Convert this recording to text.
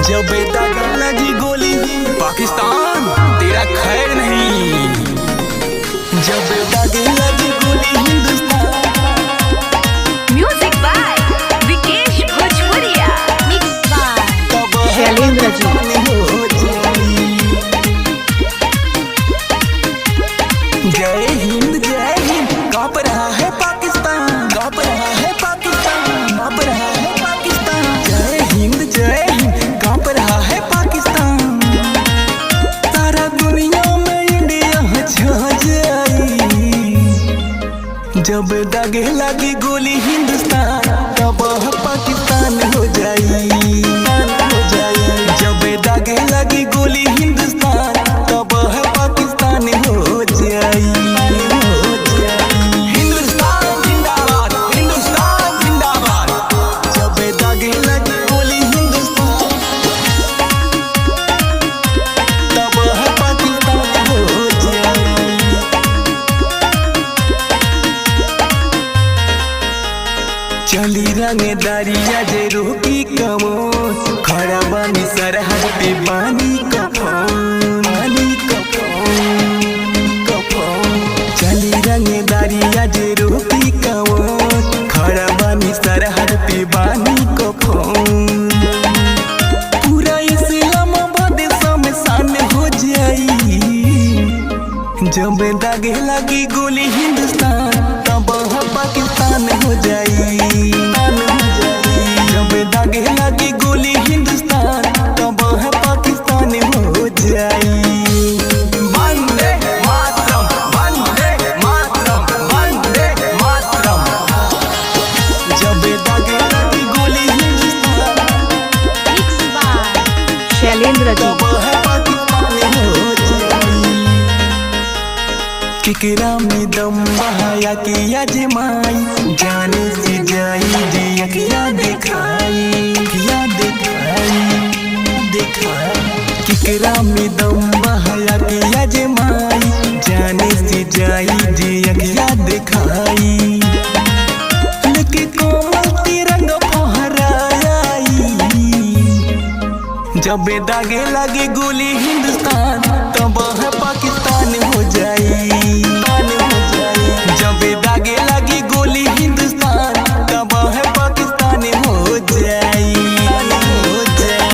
जब दागा लगी गोली पाकिस्तान तेरा खैर नहीं। जब दागे लगी गोली हिंदुस्तान। म्यूजिक बाय विकेश भोजपुरिया, मिक्स बाय शैलेंद्र जी। जय हिंद कांप रहा है पाकिस्तान, कांप रहा है पाकिस्तान, कांप रहा है पाकिस्तान। जय हिंद कांप रहा है पाकिस्तान। सारा दुनिया में इंडिया छा जाई। जब दागे लगी गोली हिंदुस्तान तब पाकिस्तान हो जाई, हो जाई। जब दागे लगी गोली हिंदुस्तान तब पाकिस्तान हो जाई, हो जाई। हिंदुस्तान जिंदाबाद, हिंदुस्तान जिंदाबाद। जब दागे लगी गोली हिंदुस्तान तब पाकिस्तान हो जाई। चली रंगदारिया जे रोकी कमो, खड़ा बानी सरहद पे पानी का फोन, पानी का फोन, का फोन। चली रंगदारिया जे रोकी कमो, खड़ा बानी सरहद पे पानी का फोन। पूरा इस्लामाबाद शमशान हो जाई। जब दागे लगी गोली हिंदुस्तान तब पाकिस्तान हो जाई, हो जाई। जब दागे लगी गोली हिंदुस्तान तब पाकिस्तान हो जाई। वंदे मातरम, वंदे मातरम, वंदे मातरम। जब दागे लगी गोली हिंदुस्तान मिक्स बाय शैलेंद्र जी। तब पाकिस्तान हो जाई। किकरा में दम बहाया कि अजमाई, जाने से जाई जे अखिया दिखाई, अखिया दिखाई, दिखाई। किकरा में दम बहाया कि अजमाई, जाने से जाई जे अखिया दिखाई। लेके कोमल तिरंग फहराई। जब दागे लगे गोली हिंदुस्तान